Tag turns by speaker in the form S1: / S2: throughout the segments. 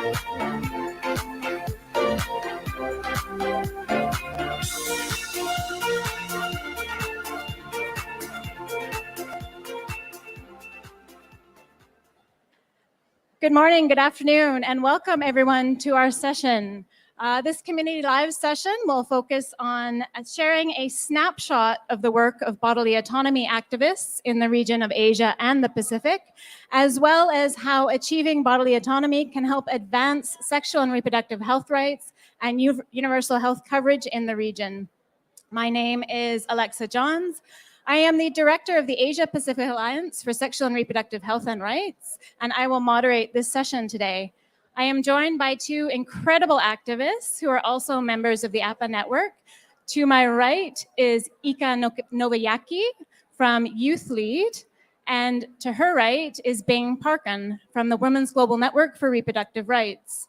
S1: Good morning, good afternoon, and welcome everyone to our session. This Community Live session will focus on sharing a snapshot of the work of bodily autonomy activists in the region of Asia and the Pacific, as well as how achieving bodily autonomy can help advance sexual and reproductive health rights and universal health coverage in the region. My name is Alexa Johns. I am the director of the Asia Pacific Alliance for Sexual and Reproductive Health and Rights, and I will moderate this session today. I am joined by two incredible activists who are also members of the APA network. To my right is Ika Nobayaki from Youth Lead, and to her right is Bing Parkin from the Women's Global Network for Reproductive Rights.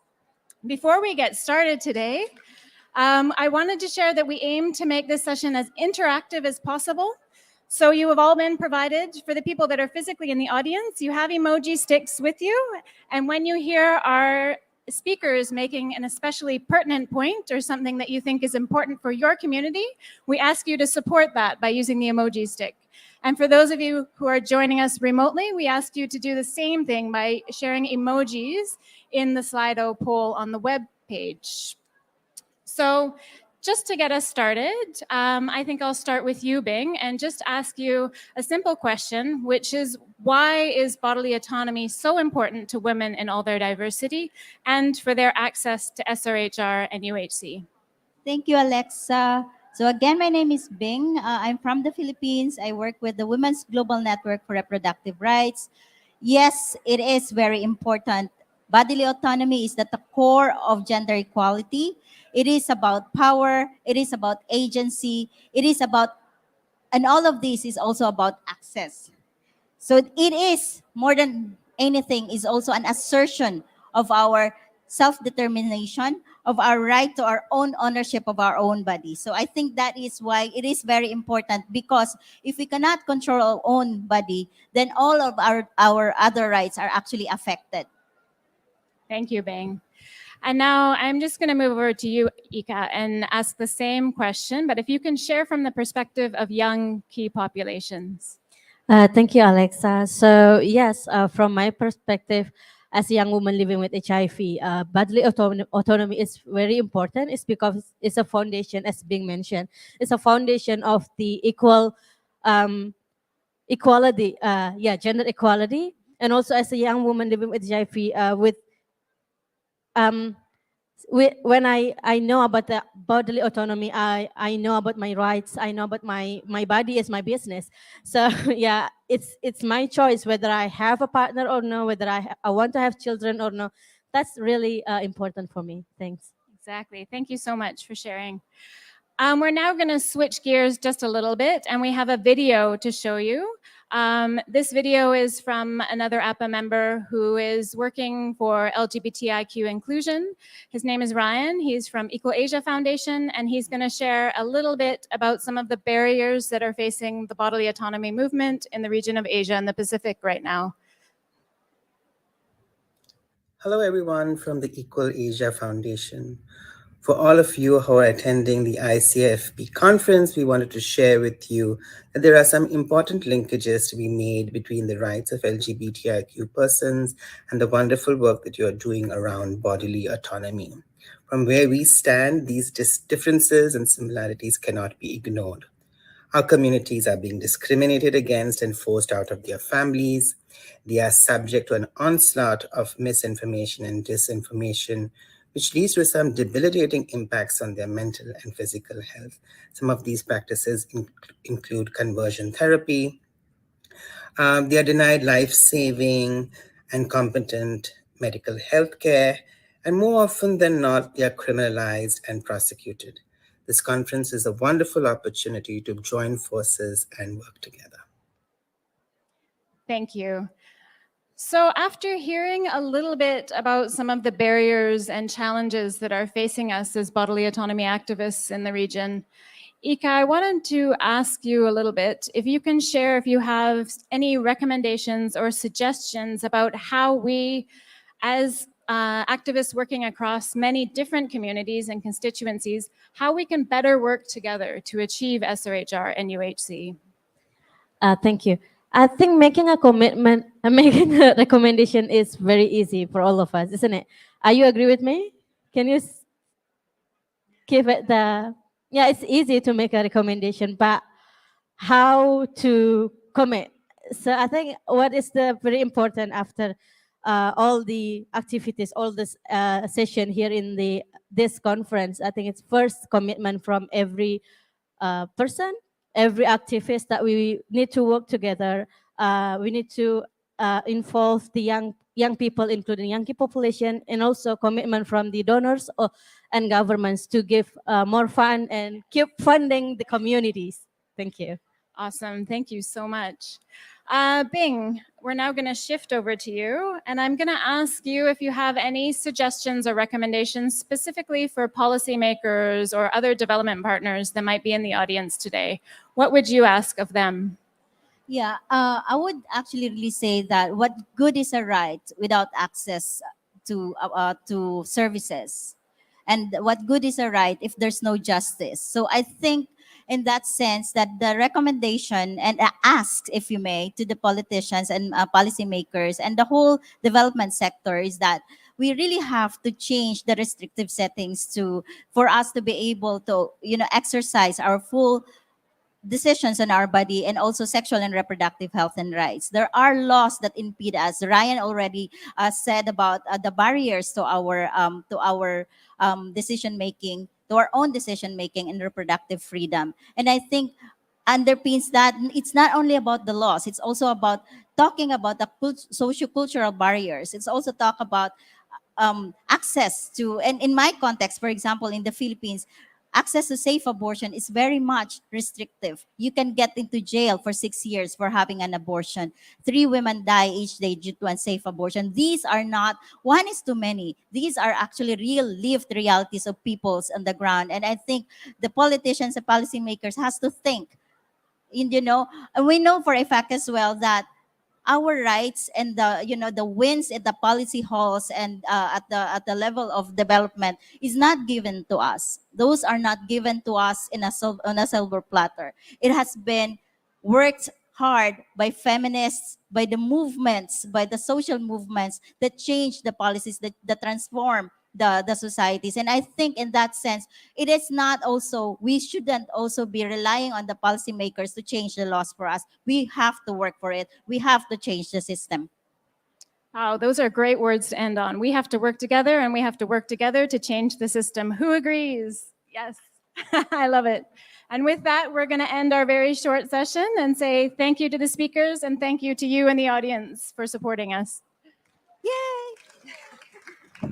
S1: Before we get started today, I wanted to share that we aim to make this session as interactive as possible. So you have all been provided, for the people that are physically in the audience, you have emoji sticks with you. And when you hear our speakers making an especially pertinent point or something that you think is important for your community, we ask you to support that by using the emoji stick. And for those of you who are joining us remotely, we ask you to do the same thing by sharing emojis in the Slido poll on the web page. So just to get us started, I think I'll start with you, Bing, and just ask you a simple question, which is, why is bodily autonomy so important to women in all their diversity and for their access to SRHR and UHC?
S2: Thank you, Alexa. So again, my name is Bing. I'm from the Philippines. I work with the Women's Global Network for Reproductive Rights. Yes, it is very important. Bodily autonomy is at the core of gender equality. It is about power. It is about agency. It is about, and all of this is also about access. So it is, more than anything, is also an assertion of our self-determination, of our right to our own ownership of our own body. So I think that is why it is very important, because if we cannot control our own body, then all of our other rights are actually affected.
S1: Thank you, Bing. And now I'm just going to move over to you, Ika, and ask the same question, but if you can share from the perspective of young key populations.
S3: Thank you, Alexa. So yes, from my perspective, as a young woman living with HIV, bodily autonomy is very important. It's because it's a foundation, as being mentioned. It's a foundation of the equality, gender equality. And also as a young woman living with HIV, when I know about the bodily autonomy, I know about my rights. I know about my body is my business. So yeah, it's my choice whether I have a partner or no, whether I want to have children or no. That's really important for me. Thanks.
S1: Exactly. Thank you so much for sharing. We're now going to switch gears just a little bit, and we have a video to show you. This video is from another APA member who is working for LGBTIQ inclusion. His name is Ryan. He's from Equal Asia Foundation, and he's going to share a little bit about some of the barriers that are facing the bodily autonomy movement in the region of Asia and the Pacific right now.
S4: Hello, everyone from the Equal Asia Foundation. For all of you who are attending the ICFP conference, we wanted to share with you that there are some important linkages to be made between the rights of LGBTIQ persons and the wonderful work that you are doing around bodily autonomy. From where we stand, these differences and similarities cannot be ignored. Our communities are being discriminated against and forced out of their families. They are subject to an onslaught of misinformation and disinformation, which leads to some debilitating impacts on their mental and physical health. Some of these practices include conversion therapy. They are denied life-saving and competent medical health care, and more often than not, they are criminalized and prosecuted. This conference is a wonderful opportunity to join forces and work together.
S1: Thank you. So after hearing a little bit about some of the barriers and challenges that are facing us as bodily autonomy activists in the region, Ika, I wanted to ask you a little bit if you can share if you have any recommendations or suggestions about how we, as activists working across many different communities and constituencies, how we can better work together to achieve SRHR and UHC.
S3: Thank you. I think making a commitment, making a recommendation is very easy for all of us, isn't it? Are you agree with me? Can you give it the, yeah, it's easy to make a recommendation, but how to commit? So I think what is the very important after all the activities, all this session here in this conference, I think it's first commitment from every person, every activist, that we need to work together. We need to involve the young people, including young population, and also commitment from the donors and governments to give more fund and keep funding the communities. Thank you.
S1: Awesome. Thank you so much. Bing, we're now going to shift over to you, and I'm going to ask you if you have any suggestions or recommendations specifically for policymakers or other development partners that might be in the audience today. What would you ask of them?
S2: Yeah, I would actually really say that what good is a right without access to services, and what good is a right if there's no justice. So I think in that sense that the recommendation and ask, if you may, to the politicians and policymakers and the whole development sector is that we really have to change the restrictive settings to for us to be able to exercise our full decisions on our body and also sexual and reproductive health and rights. There are laws that impede us. Ryan already said about the barriers to our decision making, to our own decision making and reproductive freedom. And I think underpins that it's not only about the laws, it's also about talking about the socio-cultural barriers. It's also talk about access to, and in my context, for example, in the Philippines, access to safe abortion is very much restrictive. You can get into jail for 6 years for having an abortion. 3 women die each day due to unsafe abortion. These are not, one is too many. These are actually real lived realities of peoples on the ground. And I think the politicians and policymakers has to think, and we know for a fact as well that our rights and the wins at the policy halls and at the level of development is not given to us. Those are not given to us on a silver platter. It has been worked hard by feminists, by the movements, by the social movements that change the policies, that transform the societies. And I think in that sense, it is not also, we shouldn't also be relying on the policymakers to change the laws for us. We have to work for it. We have to change the system.
S1: Wow, those are great words to end on. We have to work together, and we have to work together to change the system. Who agrees? Yes, I love it. And with that, we're going to end our very short session and say thank you to the speakers and thank you to you in the audience for supporting us.
S2: Yay!